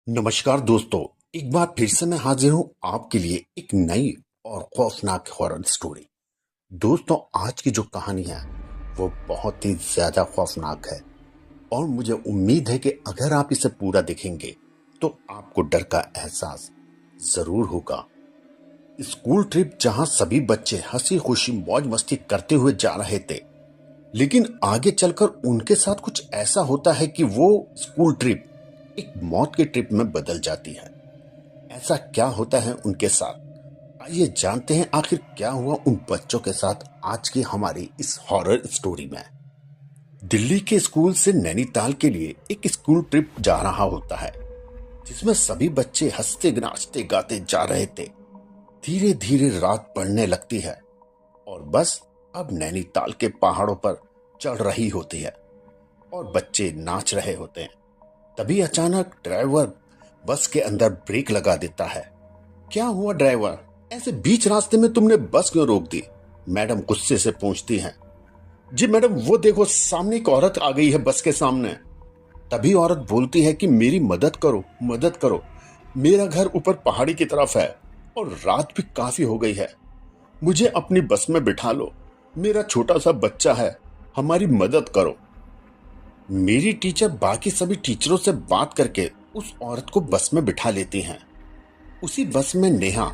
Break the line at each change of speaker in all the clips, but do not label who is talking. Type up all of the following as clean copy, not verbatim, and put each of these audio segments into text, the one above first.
नमस्कार दोस्तों। एक बार फिर से मैं हाजिर हूं आपके लिए एक नई और खौफनाक हॉरर स्टोरी। दोस्तों, आज की जो कहानी है वो बहुत ही ज्यादा खौफनाक है और मुझे उम्मीद है कि अगर आप इसे पूरा देखेंगे तो आपको डर का एहसास जरूर होगा। स्कूल ट्रिप जहां सभी बच्चे हंसी खुशी मौज मस्ती करते हुए जा रहे थे, लेकिन आगे चलकर उनके साथ कुछ ऐसा होता है कि वो स्कूल ट्रिप एक मौत के ट्रिप में बदल जाती है। ऐसा क्या होता है उनके साथ, आइए जानते हैं आखिर क्या हुआ उन बच्चों के साथ आज की हमारी इस हॉरर स्टोरी में। दिल्ली के स्कूल से नैनीताल के लिए एक स्कूल ट्रिप जा रहा होता है, जिसमें सभी बच्चे हंसते नाचते गाते जा रहे थे। धीरे धीरे रात पड़ने लगती है और बस अब नैनीताल के पहाड़ों पर चढ़ रही होती है और बच्चे नाच रहे होते हैं। तभी अचानक ड्राइवर बस के अंदर ब्रेक लगा देता है। क्या हुआ ड्राइवर, ऐसे बीच रास्ते में तुमने बस क्यों रोक दी? मैडम गुस्से से पूछती हैं। जी मैडम, वो देखो सामने एक औरत आ गई है बस के सामने। तभी औरत बोलती है कि मेरी मदद करो, मदद करो। मेरा घर ऊपर पहाड़ी की तरफ है और रात भी काफी हो गई है। मुझे अपनी बस में बिठा लो, मेरा छोटा सा बच्चा है, हमारी मदद करो। मेरी टीचर बाकी सभी टीचरों से बात करके उस औरत को बस में बिठा लेती हैं। उसी बस में नेहा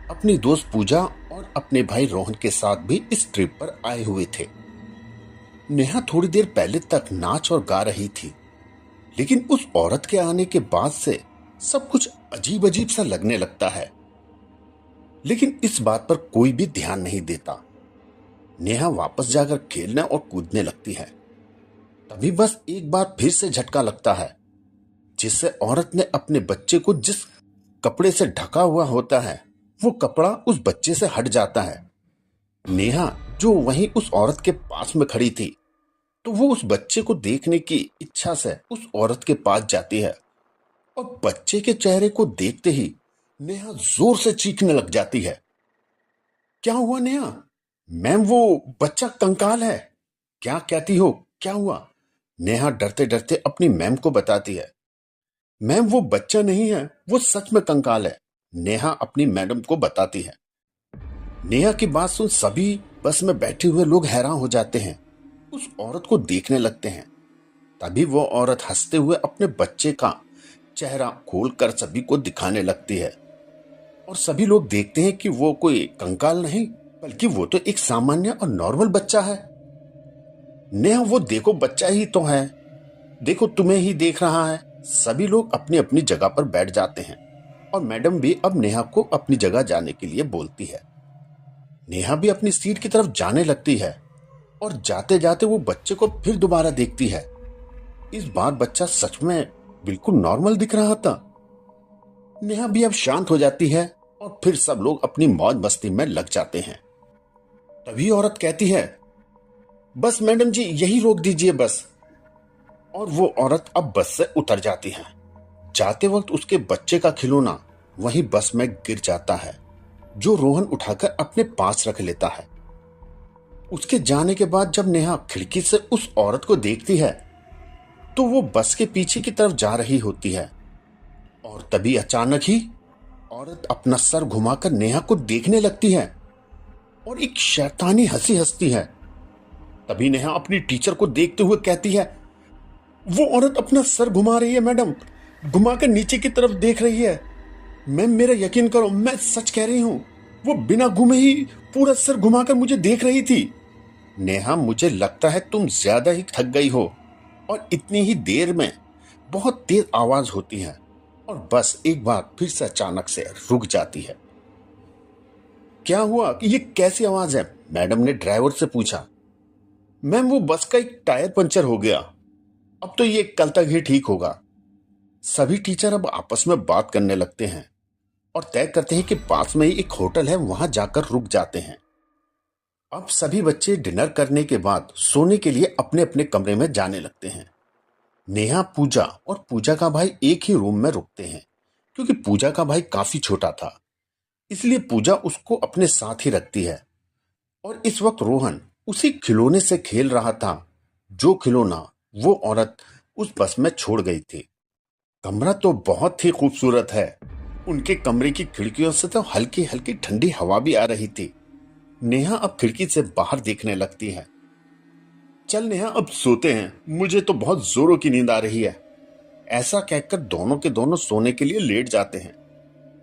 अपनी दोस्त पूजा और अपने भाई रोहन के साथ भी इस ट्रिप पर आए हुए थे। नेहा थोड़ी देर पहले तक नाच और गा रही थी, लेकिन उस औरत के आने के बाद से सब कुछ अजीब अजीब सा लगने लगता है। लेकिन इस बात पर कोई भी ध्यान नहीं देता। नेहा वापस जाकर खेलने और कूदने लगती है। तभी बस एक बार फिर से झटका लगता है, जिससे औरत ने अपने बच्चे को जिस कपड़े से ढका हुआ होता है वो कपड़ा उस बच्चे से हट जाता है। नेहा जो वहीं उस औरत के पास में खड़ी थी, तो वो उस बच्चे को देखने की इच्छा से उस औरत के पास जाती है और बच्चे के चेहरे को देखते ही नेहा जोर से चीखने लग जाती है। क्या हुआ नेहा? मैम, वो बच्चा कंकाल है। क्या कहती हो, क्या हुआ? नेहा डरते डरते अपनी मैम को बताती है। मैम, वो बच्चा नहीं है, वो सच में कंकाल है, नेहा अपनी मैडम को बताती है। नेहा की बात सुन सभी बस में बैठे हुए लोग हैरान हो जाते हैं, उस औरत को देखने लगते हैं। तभी वो औरत हंसते हुए अपने बच्चे का चेहरा खोलकर सभी को दिखाने लगती है और सभी लोग देखते हैं कि वो कोई कंकाल नहीं, बल्कि वो तो एक सामान्य और नॉर्मल बच्चा है। नेहा, वो देखो बच्चा ही तो है, देखो तुम्हें ही देख रहा है। सभी लोग अपनी अपनी जगह पर बैठ जाते हैं और मैडम भी अब नेहा को अपनी जगह जाने के लिए बोलती है। नेहा भी अपनी सीट की तरफ जाने लगती है और जाते जाते वो बच्चे को फिर दोबारा देखती है। इस बार बच्चा सच में बिल्कुल नॉर्मल दिख रहा था। नेहा भी अब शांत हो जाती है और फिर सब लोग अपनी मौज मस्ती में लग जाते हैं। तभी औरत कहती है, बस मैडम जी यही रोक दीजिए बस। और वो औरत अब बस से उतर जाती है। जाते वक्त उसके बच्चे का खिलौना वहीं बस में गिर जाता है, जो रोहन उठाकर अपने पास रख लेता है। उसके जाने के बाद जब नेहा खिड़की से उस औरत को देखती है, तो वो बस के पीछे की तरफ जा रही होती है और तभी अचानक ही औरत अपना सर घुमाकर नेहा को देखने लगती है और एक शैतानी हंसी हंसती है। तभी नेहा अपनी टीचर को देखते हुए कहती है, वो औरत अपना सर घुमा रही है मैडम, घुमाकर नीचे की तरफ देख रही है। मैम, मेरा यकीन करो, मैं सच कह रही हूं, वो बिना घूमे ही पूरा सर घुमाकर मुझे देख रही थी। नेहा, मुझे लगता है तुम ज्यादा ही थक गई हो और इतनी ही देर में बहुत तेज आवाज होती है और बस एक बार फिर से अचानक से रुक जाती है। क्या हुआ कि ये कैसी आवाज है? मैडम ने ड्राइवर से पूछा। मैम, वो बस का एक टायर पंचर हो गया, अब तो ये कल तक ही ठीक होगा। सभी टीचर अब आपस में बात करने लगते हैं और तय करते हैं कि पास में ही एक होटल है, वहां जाकर रुक जाते हैं। अब सभी बच्चे डिनर करने के बाद सोने के लिए अपने अपने कमरे में जाने लगते हैं। नेहा, पूजा और पूजा का भाई एक ही रूम में रुकते हैं, क्योंकि पूजा का भाई काफी छोटा था, इसलिए पूजा उसको अपने साथ ही रखती है। और इस वक्त रोहन उसी खिलौने से खेल रहा था, जो खिलौना वो औरत उस बस में छोड़ गई थी। कमरा तो बहुत ही खूबसूरत है। उनके कमरे की खिड़कियों से तो हल्की हल्की ठंडी हवा भी आ रही थी। नेहा अब खिड़की से बाहर देखने लगती है। चल नेहा, अब सोते हैं, मुझे तो बहुत जोरों की नींद आ रही है। ऐसा कहकर दोनों के दोनों सोने के लिए लेट जाते हैं।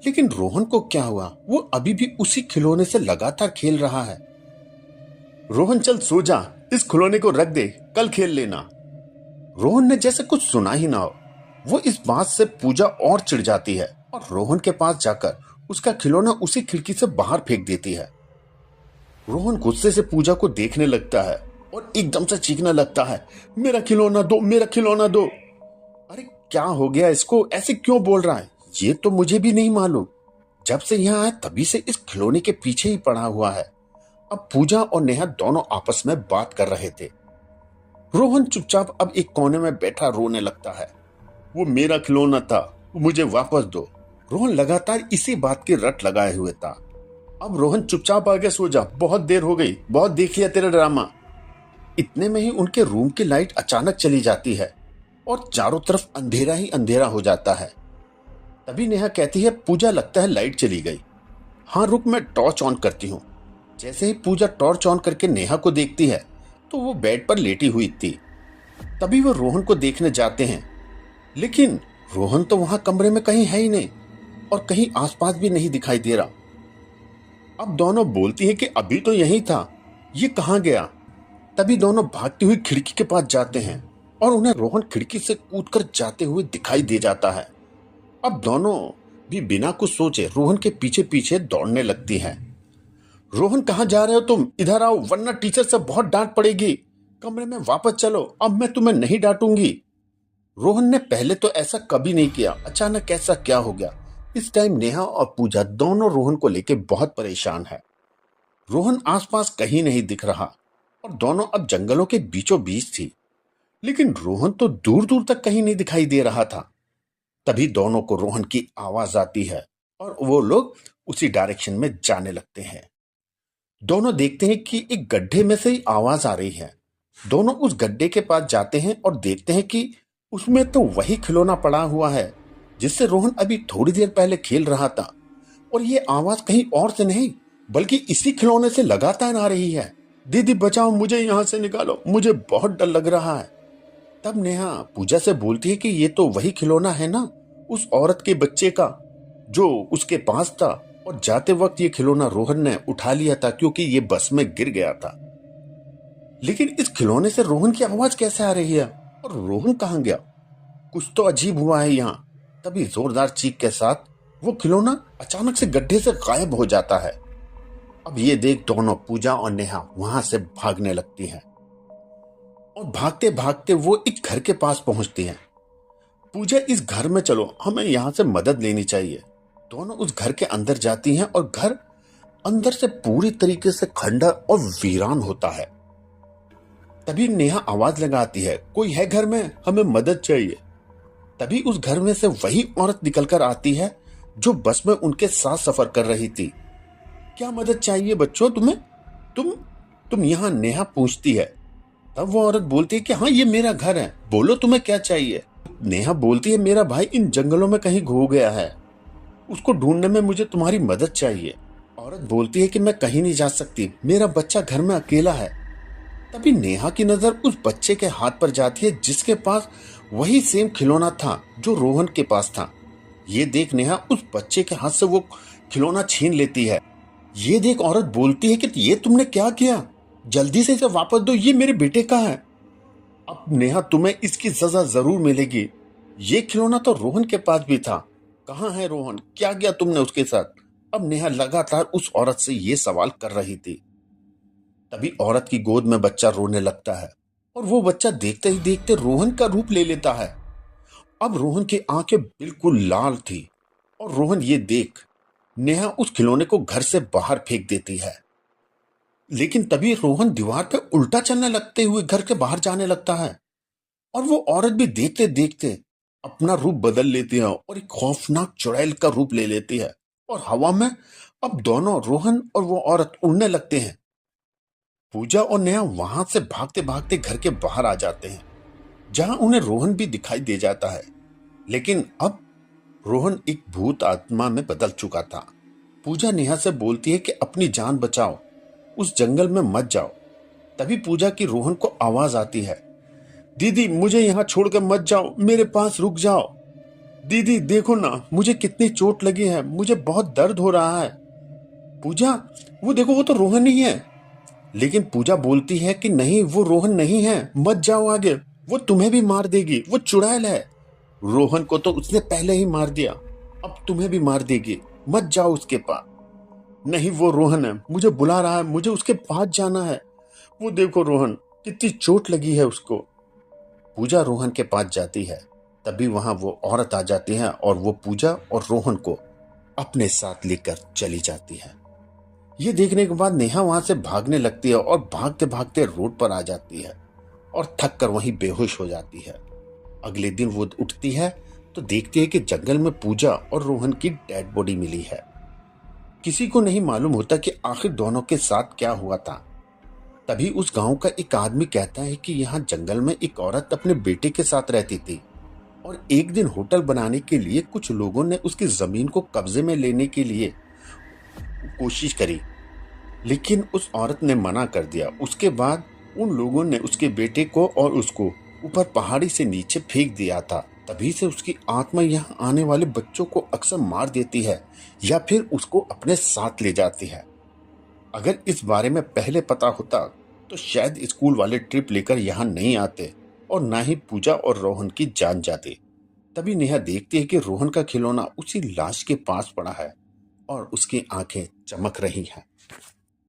लेकिन रोहन को क्या हुआ? वो अभी भी उसी खिलौने से लगातार खेल रहा है। रोहन चल सो जा, इस खिलौने को रख दे, कल खेल लेना। रोहन ने जैसे कुछ सुना ही ना हो। वो इस बात से पूजा और चिढ़ जाती है और रोहन के पास जाकर उसका खिलौना उसी खिड़की से बाहर फेंक देती है। रोहन गुस्से से पूजा को देखने लगता है और एकदम से चीखने लगता है, मेरा खिलौना दो, मेरा खिलौना दो। अरे क्या हो गया इसको, ऐसे क्यों बोल रहा है? ये तो मुझे भी नहीं मालूम। जब से यहाँ आया तभी से इस खिलौने के पीछे ही पड़ा हुआ है। अब पूजा और नेहा दोनों आपस में बात कर रहे थे। रोहन चुपचाप अब एक कोने में बैठा रोने लगता है। वो मेरा खिलौना था, मुझे वापस दो। रोहन लगातार इसी बात की रट लगाए हुए था। अब रोहन चुपचाप आगे सो जा, बहुत देर हो गई, बहुत देख लिया तेरा ड्रामा। इतने में ही उनके रूम की लाइट अचानक चली जाती है और चारों तरफ अंधेरा ही अंधेरा हो जाता है। तभी नेहा कहती है, पूजा लगता है लाइट चली गई। हाँ रुक, मैं टॉर्च ऑन करती हूँ। जैसे ही पूजा टॉर्च ऑन करके नेहा को देखती है तो वो बेड पर लेटी हुई थी। तभी वो रोहन को देखने जाते हैं, लेकिन रोहन तो वहां कमरे में कहीं है ही नहीं और कहीं आसपास भी नहीं दिखाई दे रहा। अब दोनों बोलती है कि अभी तो यही था, ये कहाँ गया? तभी दोनों भागती हुई खिड़की के पास जाते हैं और उन्हें रोहन खिड़की से कूदकर जाते हुए दिखाई दे जाता है। अब दोनों भी बिना कुछ सोचे रोहन के पीछे पीछे दौड़ने लगती हैं। रोहन, कहाँ जा रहे हो तुम? इधर आओ वरना टीचर से बहुत डांट पड़ेगी। कमरे में वापस चलो, अब मैं तुम्हें नहीं डांटूंगी। रोहन ने पहले तो ऐसा कभी नहीं किया, अचानक ऐसा क्या हो गया? इस टाइम नेहा और पूजा दोनों रोहन को लेकर बहुत परेशान है। रोहन आसपास कहीं नहीं दिख रहा और दोनों अब जंगलों के बीचों बीच थी, लेकिन रोहन तो दूर दूर तक कहीं नहीं दिखाई दे रहा था। तभी दोनों को रोहन की आवाज आती है और वो लोग उसी डायरेक्शन में जाने लगते हैं। दोनों देखते हैं कि एक गड्ढे में से ही आवाज आ रही है। दोनों उस गड्ढे के पास जाते हैं और देखते हैं कि उसमें तो वही खिलौना पड़ा हुआ है जिससे रोहन अभी थोड़ी देर पहले खेल रहा था। और ये आवाज कहीं और से नहीं बल्कि इसी खिलौने से लगातार आ रही है। दीदी बचाओ, मुझे यहाँ से निकालो, मुझे बहुत डर लग रहा है। तब नेहा पूजा से बोलती है कि ये तो वही खिलौना है ना, उस औरत के बच्चे का जो उसके पास था, और जाते वक्त ये खिलौना रोहन ने उठा लिया था क्योंकि ये बस में गिर गया था। लेकिन इस खिलौने से रोहन की आवाज कैसे आ रही है और रोहन कहाँ गया? कुछ तो अजीब हुआ है यहाँ। तभी जोरदार चीख के साथ वो खिलौना अचानक से गड्ढे से गायब हो जाता है। अब ये देख दोनों पूजा और नेहा वहां से भागने लगती हैं और भागते भागते वो एक घर के पास पहुंचती हैं। पूजा, इस घर में चलो, हमें यहाँ से मदद लेनी चाहिए। दोनों उस घर के अंदर जाती हैं और घर अंदर से पूरी तरीके से खंडर और वीरान होता है। तभी नेहा आवाज लगाती है, कोई है घर में, हमें मदद चाहिए। तभी उस घर में से वही औरत निकलकर आती है जो बस में उनके साथ सफर कर रही थी। क्या मदद चाहिए बच्चों तुम्हें? तुम यहाँ? नेहा पूछती है। तब वो औरत बोलती है कि हाँ, ये मेरा घर है, बोलो तुम्हें क्या चाहिए। नेहा बोलती है, मेरा भाई इन जंगलों में कहीं खो गया है, उसको ढूंढने में मुझे तुम्हारी मदद चाहिए। औरत बोलती है कि मैं कहीं नहीं जा सकती, मेरा बच्चा घर में अकेला है। तभी नेहा की नजर उस बच्चे के हाथ पर जाती है जिसके पास वही सेम खिलौना था जो रोहन के पास था। ये देख नेहा उस बच्चे के हाथ से वो खिलौना छीन लेती है। ये देख औरत बोलती है कि ये तुमने क्या किया, जल्दी से इसे वापस दो, ये मेरे बेटे का है। अब नेहा, तुम्हें इसकी सजा जरूर मिलेगी। ये खिलौना तो रोहन के पास भी था, कहाँ है रोहन, क्या किया तुमने उसके साथ? अब नेहा लगातार उस औरत से ये सवाल कर रही थी। तभी औरत की गोद में बच्चा रोने लगता है और वो बच्चा देखते ही देखते रोहन का रूप ले लेता है। अब रोहन की आंखें बिल्कुल लाल थी और रोहन ये देख नेहा उस खिलौने को घर से बाहर फेंक देती है। लेकिन तभी रोहन दीवार पे उल्टा चलने लगते हुए घर के बाहर जाने लगता है और वो औरत भी देखते देखते अपना रूप बदल लेती है और एक खौफनाक चुड़ैल का रूप ले लेती है और हवा में अब दोनों रोहन और वो औरत उड़ने लगते हैं। पूजा और नेहा वहां से भागते भागते घर के बाहर आ जाते हैं जहां उन्हें रोहन भी दिखाई दे जाता है। लेकिन अब रोहन एक भूत आत्मा में बदल चुका था। पूजा नेहा से बोलती है कि अपनी जान बचाओ, उस जंगल में मत जाओ। तभी पूजा की रोहन को आवाज आती है, दीदी मुझे यहाँ छोड़कर मत जाओ, मेरे पास रुक जाओ। दीदी देखो ना, मुझे कितनी चोट लगी है, मुझे बहुत दर्द हो रहा है। पूजा, वो देखो, वो तो रोहन ही है। लेकिन पूजा बोलती है कि नहीं, वो रोहन नहीं है, मत जाओ आगे, वो तुम्हें भी मार देगी, वो चुड़ैल है। रोहन को तो उसने पहले ही मार दिया, अब तुम्हें भी मार देगी, मत जाओ उसके पास। नहीं, वो रोहन है, मुझे बुला रहा है, मुझे उसके पास जाना है। वो देखो रोहन, कितनी चोट लगी है उसको। पूजा रोहन के पास जाती है, तभी वहां वो औरत आ जाती है और वो पूजा और रोहन को अपने साथ लेकर चली जाती है। ये देखने के बाद नेहा वहां से भागने लगती है और भागते भागते रोड पर आ जाती है और थक कर वहीं बेहोश हो जाती है। अगले दिन वो उठती है तो देखती है कि जंगल में पूजा और रोहन की डेड बॉडी मिली है। किसी को नहीं मालूम होता कि आखिर दोनों के साथ क्या हुआ था। तभी उस गांव का एक आदमी कहता है कि यहाँ जंगल में एक औरत अपने बेटे के साथ रहती थी और एक दिन होटल बनाने के लिए कुछ लोगों ने उसकी जमीन को कब्जे में लेने के लिए कोशिश करी, लेकिन उस औरत ने मना कर दिया। उसके बाद उन लोगों ने उसके बेटे को और उसको ऊपर पहाड़ी से नीचे फेंक दिया था। तभी से उसकी आत्मा यहाँ आने वाले बच्चों को अक्सर मार देती है या फिर उसको अपने साथ ले जाती है। अगर इस बारे में पहले पता होता तो शायद स्कूल वाले ट्रिप लेकर यहाँ नहीं आते और ना ही पूजा और रोहन की जान जाती। तभी नेहा देखती है कि रोहन का खिलौना उसी लाश के पास पड़ा है और उसकी आंखें चमक रही हैं।